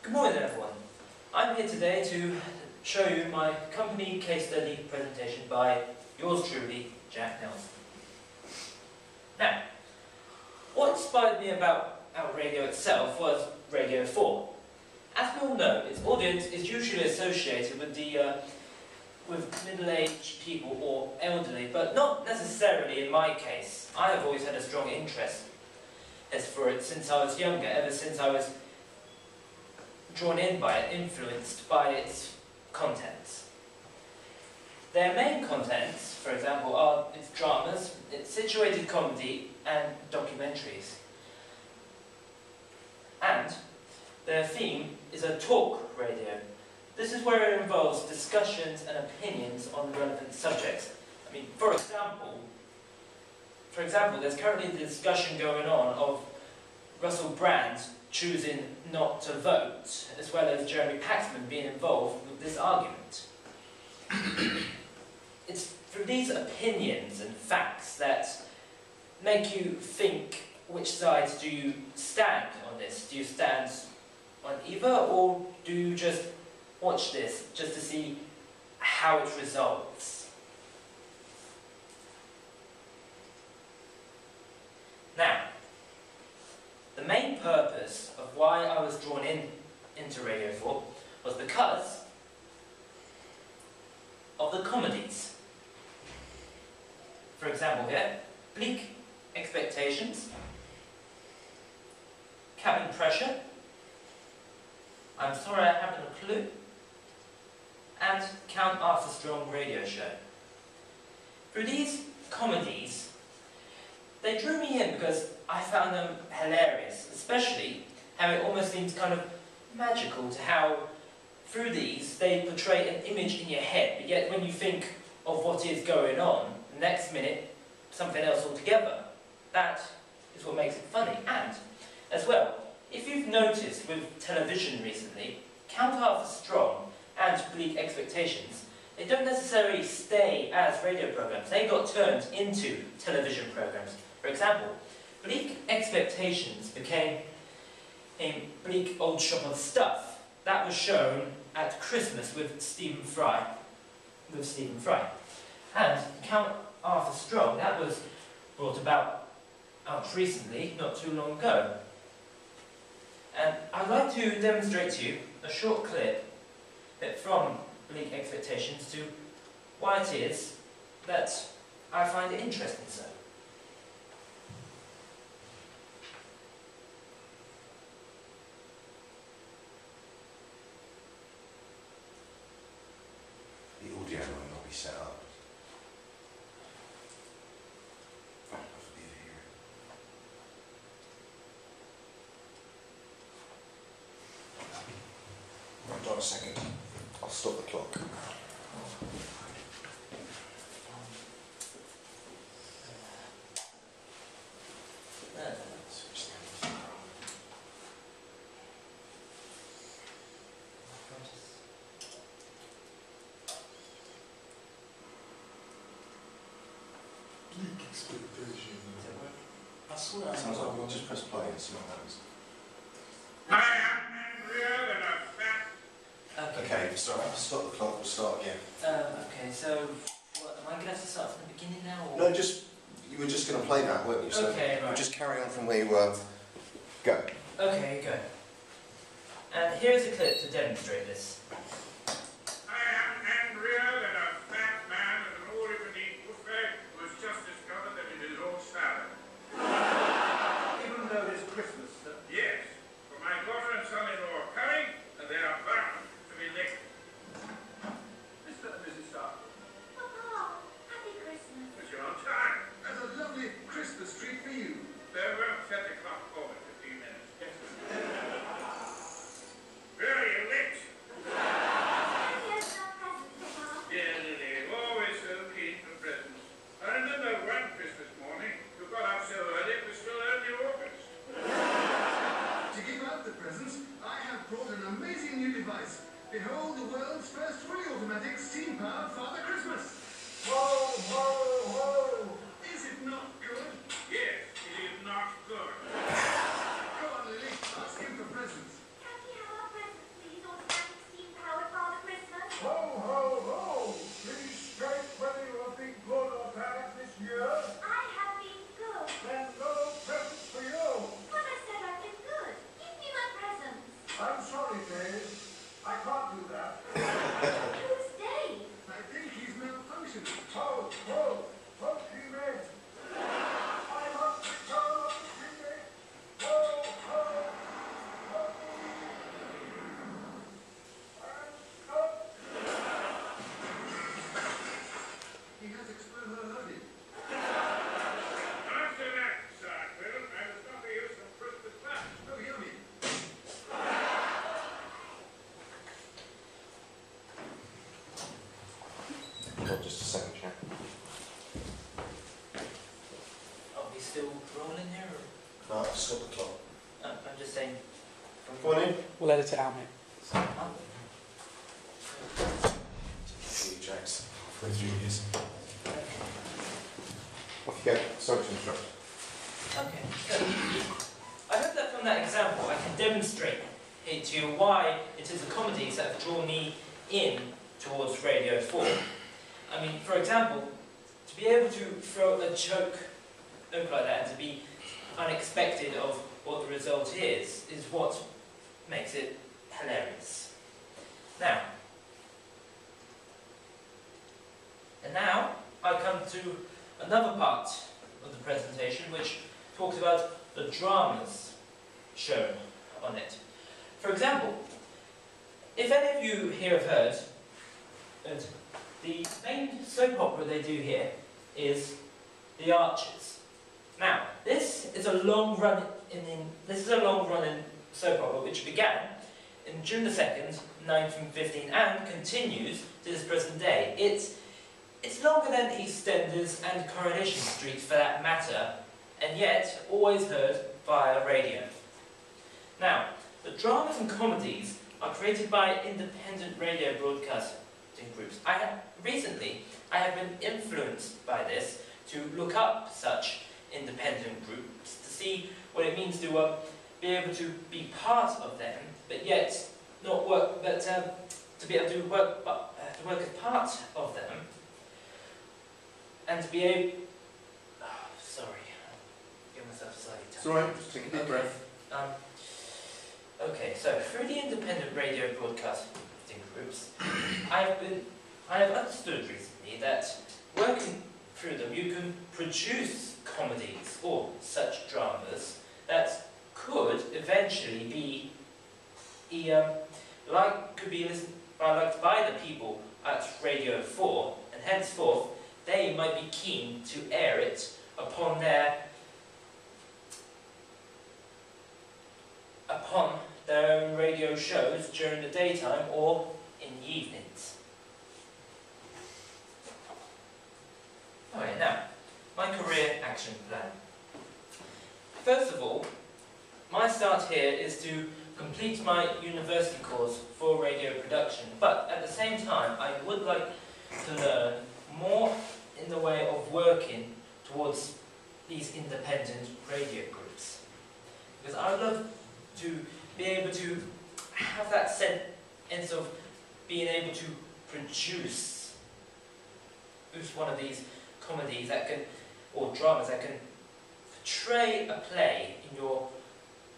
Good morning everyone. I'm here today to show you my company case study presentation by yours truly, Jack Nelson. Now, what inspired me about our radio itself was Radio 4. As we all know, its audience is usually associated with with middle-aged people or elderly, but not necessarily in my case. I have always had a strong interest for it since I was younger, ever since I was drawn in by it, influenced by its contents. Their main contents, for example, are its dramas, its situated comedy and documentaries. And their theme is a talk radio. This is where it involves discussions and opinions on relevant subjects. I mean, for example, there's currently the discussion going on of Russell Brand choosing not to vote, as well as Jeremy Paxman being involved with this argument. It's through these opinions and facts that make you think which side do you stand on this. Do you stand on either, or do you just watch this just to see how it resolves? Now, the main purpose of why I was drawn into Radio 4 was because of the comedies. For example here, Bleak Expectations, Cabin Pressure, I'm Sorry I Haven't a Clue, and Count Arthur Strong Radio Show. Through these comedies, they drew me in because I found them hilarious, especially how it almost seems kind of magical to how, through these, they portray an image in your head, but yet when you think of what is going on, the next minute, something else altogether. That is what makes it funny. And, as well, if you've noticed with television recently, Count Arthur Strong and Bleak Expectations, they don't necessarily stay as radio programs. They got turned into television programs. For example, Bleak Expectations became a Bleak Old Shop of Stuff. That was shown at Christmas with Stephen Fry. And Count Arthur Strong, that was brought out recently, not too long ago. And I'd like to demonstrate to you a short clip from Bleak Expectations to why it is that I find it interesting so. The audio might not be set up. Hold on a second. I'll stop the clock. Bleak Expectations. I swear. Sounds like we'll just press play and see what happens. Okay, stop the clock, we'll start again. Okay, so am I going to have to start from the beginning now? Or? No, you were just going to play that, weren't you? So okay, right. Just carry on from where you were. Go. Okay, go. And here's a clip to demonstrate this. I am angrier than a fat man at an all-you-can-eat buffet who has just discovered that it is all salad. Even though it's Christmas, sir? Yes, for my daughter and son-in-law are coming, and they are bound to be late. Mr. and Mrs. Stark. Papa, happy Christmas. But you're on time. That's a lovely Christmas treat for you. They won't set the clock forward 15 minutes. Really, you're late. Here's our present, Papa. Dear Lily, always so keen for presents. I remember one Christmas morning, you got up so early it was still early August. To give out the presents, I have brought an amazing new device. Behold the world's first fully automatic steam-powered Father Christmas. Whoa, whoa, whoa! Is it not good? Yes, it is not good. Go on, Lily. Ask him for presents. Can we have our present, I'm sorry, Dave. I can't do that. Who's Dave? I think he's malfunctioning. What he meant. I must return to Sydney. Ho, ho, ho. And stop. He has exploded. After that, Seinfeld, and there's nothing else from Christmas back. Oh, yummy. Hold just a second, Sharon. Are we still rolling here? Or? No, I've stopped the clock. I'm just saying. Go on in. We'll edit it out, mate. Huh? See you, Jax. Halfway through years. Off you go. Sorry to interrupt. Okay, so I hope that from that example I can demonstrate to you why it is the comedies that have drawn me in towards Radio 4. I mean, for example, to be able to throw a joke like that and to be unexpected of what the result is what makes it hilarious. Now I come to another part of the presentation which talks about the dramas shown on it. For example, if any of you here have heard that the main soap opera they do here is The Archers. Now, this is a long run in soap opera which began in June the 2nd, 1915 and continues to this present day. It's longer than EastEnders and Coronation Street for that matter, and yet always heard via radio. Now, the dramas and comedies are created by independent radio broadcasting groups. Recently, I have been influenced by this to look up such independent groups to see what it means to be able to be part of them, but yet not work, but to be able to work as part of them, and to be able. Sorry, give myself a slightly. It's alright, just take a deep breath. Okay, so through the independent radio broadcasting groups, I have understood recently that working through them you can produce comedies or such dramas that could eventually be listened by the people at Radio 4, and henceforth they might be keen to air it upon their own radio shows during the daytime or in the evenings. Alright, now, my career action plan. First of all, my start here is to complete my university course for radio production, but at the same time I would like to learn more in the way of working towards these independent radio groups. Because I would love to be able to have that sense of being able to produce one of these comedies that can, or dramas that can portray a play in your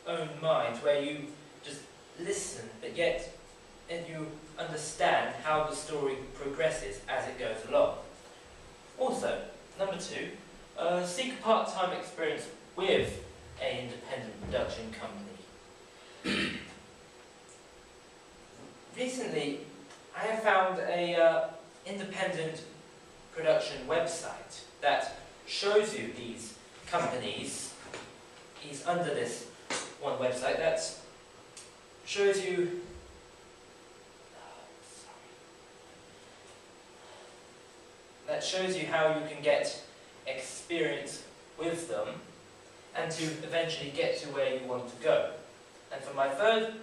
own mind, where you just listen, but yet and you understand how the story progresses as it goes along. Also, number 2, seek a part-time experience with an independent production company. Recently, I have found a independent production website that shows you these companies. Is under this one website that shows you. That shows you how you can get experience with them and to eventually get to where you want to go. And for my third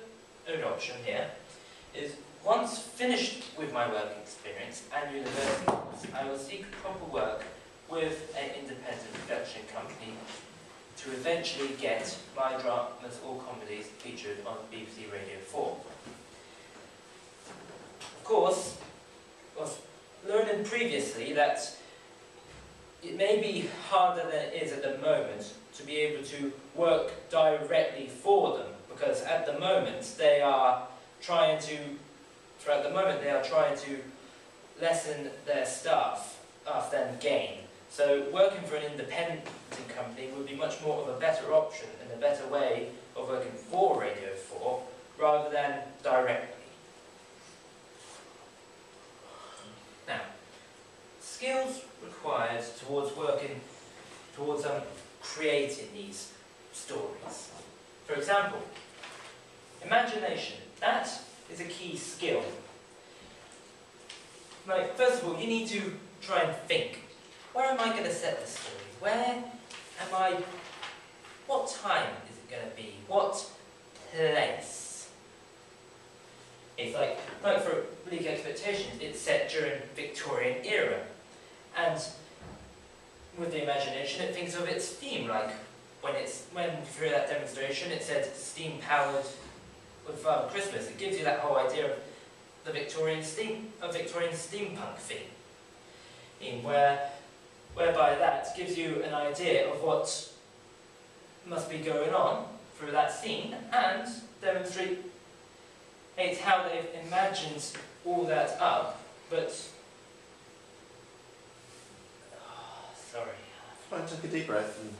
option here is, once finished with my work experience and university course, I will seek proper work with an independent production company to eventually get my dramas or comedies featured on BBC Radio 4. Of course, I was learning previously that it may be harder than it is at the moment to be able to work directly for them, because at the moment they are trying to lessen their staff than gain. So working for an independent company would be much more of a better option and a better way of working for Radio 4 rather than directly. Now, skills required towards creating these stories. For example, imagination. That is a key skill. Like, first of all, you need to try and think. Where am I going to set the story? What time is it going to be? What place? It's like for Bleak Expectations, it's set during Victorian era. And with the imagination, it thinks of its theme, like when through that demonstration it said steam powered with Father Christmas. It gives you that whole idea of the Victorian steampunk theme, whereby that gives you an idea of what must be going on through that scene and demonstrates how they've imagined all that up, but sorry. Fine, take a deep breath and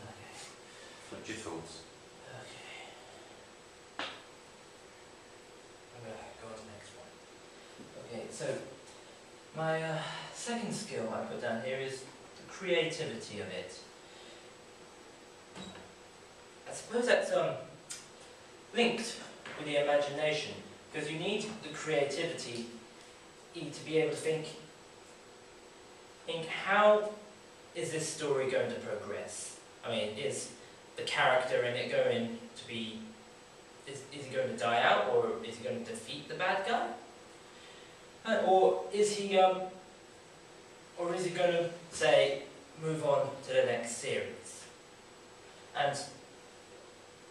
collect your thoughts. Okay. I'm going to go on to the next one. Okay, so my second skill I put down here is the creativity of it. I suppose that's linked with the imagination, because you need the creativity to be able to think how is this story going to progress? I mean, is the character in it going to be, is he going to die out, or is he going to defeat the bad guy? Or is he going to, say, move on to the next series? And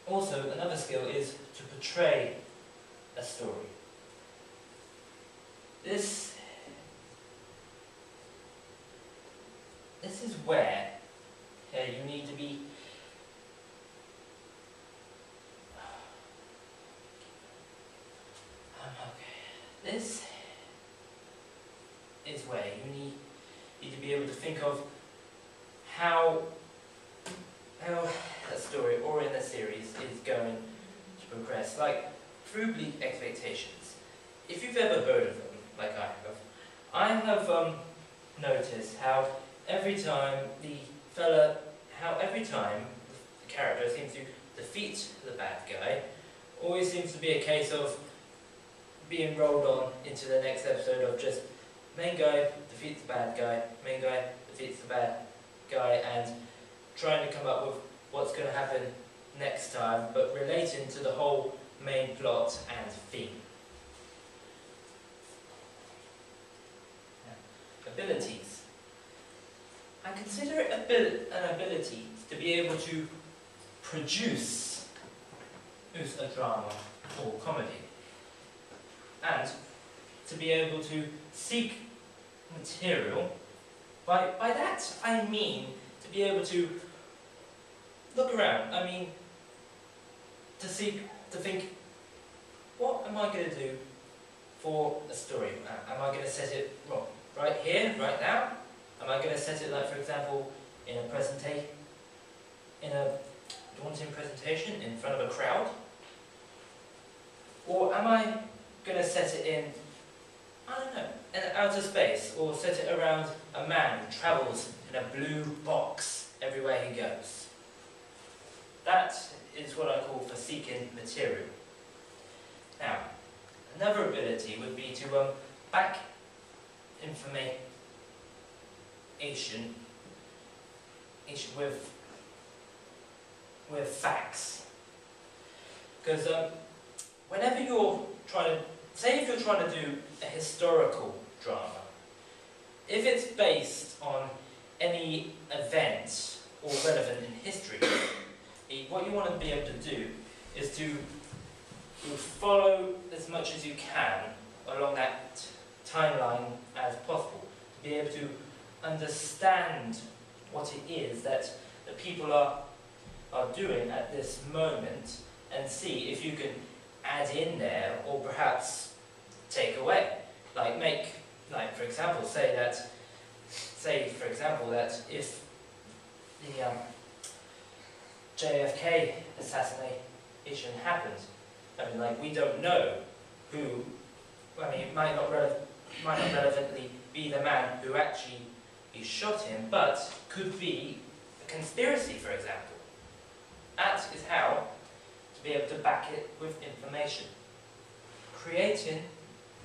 also, another skill is to portray a story. This is where you need to be This is where you need to be able to think of how a story or in a series is going to progress. Like through Bleak Expectations, if you've ever heard of them, like I have noticed how every time the character seems to defeat the bad guy, always seems to be a case of being rolled on into the next episode of just main guy defeats the bad guy, main guy defeats the bad guy, and trying to come up with what's going to happen next time, but relating to the whole main plot and theme. Abilities. I consider it an ability to be able to produce a drama or comedy, and to be able to seek material. By that I mean to be able to look around. I mean to think, what am I going to do for a story? Am I going to set it right here, right now? Am I going to set it, like, for example, in a daunting presentation in front of a crowd? Or am I going to set it in, I don't know, in outer space, or set it around a man who travels in a blue box everywhere he goes? That is what I call for seeking material. Now, another ability would be to back information with facts. Because whenever you're trying to, say if you're trying to do a historical drama, if it's based on any event or relevant in history, what you want to be able to do is to follow as much as you can along that timeline as possible, to be able to understand what it is that the people are doing at this moment, and see if you can add in there or perhaps take away. Like for example, say for example that if the JFK assassination happened, I mean, like, we don't know who. I mean, it might not relevantly be the man who actually shot him, but could be a conspiracy, for example. That is how to be able to back it with information.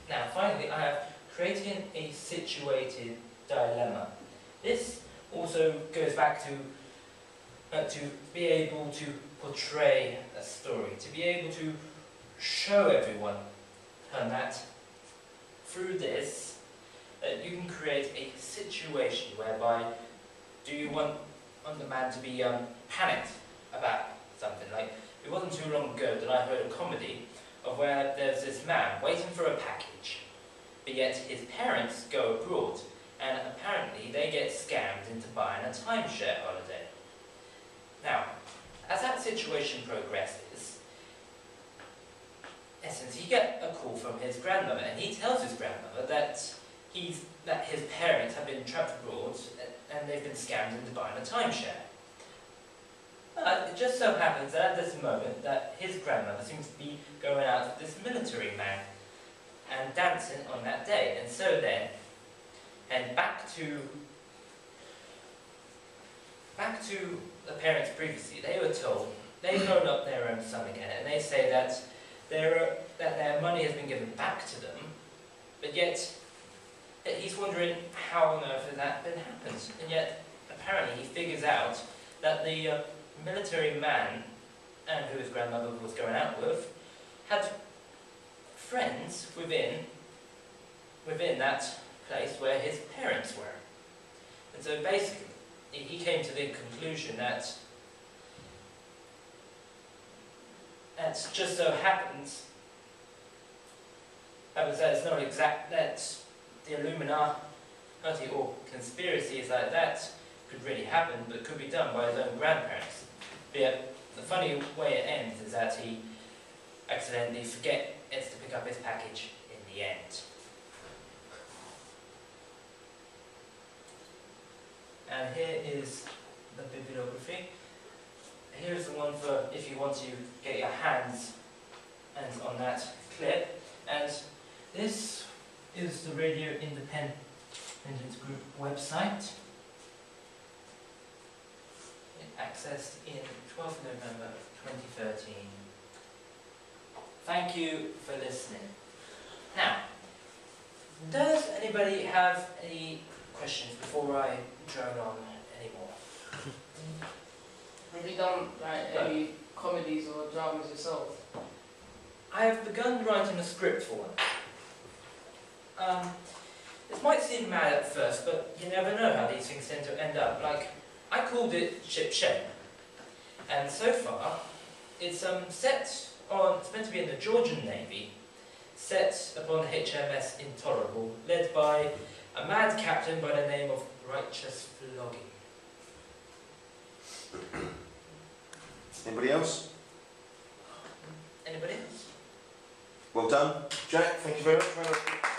Now finally I have creating a situated dilemma. This also goes back to be able to portray a story, to be able to show everyone that through this you can create a situation whereby do you want the man to be panicked about something. Like, it wasn't too long ago that I heard a comedy of where there's this man waiting for a package, but yet his parents go abroad and apparently they get scammed into buying a timeshare holiday. Now, as that situation progresses, in essence, he gets a call from his grandmother, and he tells his grandmother that his parents have been trapped abroad and they've been scammed into buying a timeshare. But it just so happens that at this moment that his grandmother seems to be going out with this military man and dancing on that day. And so then, and back to the parents previously, they were told, they phone up their own son again, and they say that their money has been given back to them, but yet he's wondering how on earth has that been happened. And yet, apparently he figures out that the military man, and who his grandmother was going out with, had friends within that place where his parents were. And so basically, he came to the conclusion that it just so happens that it's not exact that the Illuminati or conspiracies like that could really happen, but could be done by his own grandparents. But yet, the funny way it ends is that he accidentally forgets to pick up his package in the end. And here is the bibliography. Here's the one for if you want to get your hands on that clip. And this is the Radio Independent Group website. Accessed in 12th November 2013. Thank you for listening. Now, does anybody have any questions before I drone on anymore? Have you done any comedies or dramas yourself? I have begun writing a script for one. This might seem mad at first, but you never know how these things tend to end up. Like, I called it Ship Shape, and so far it's it's meant to be in the Georgian Navy, set upon HMS Intolerable, led by a mad captain by the name of Righteous Flogging. Anybody else? Anybody else? Well done. Jack, thank you very much.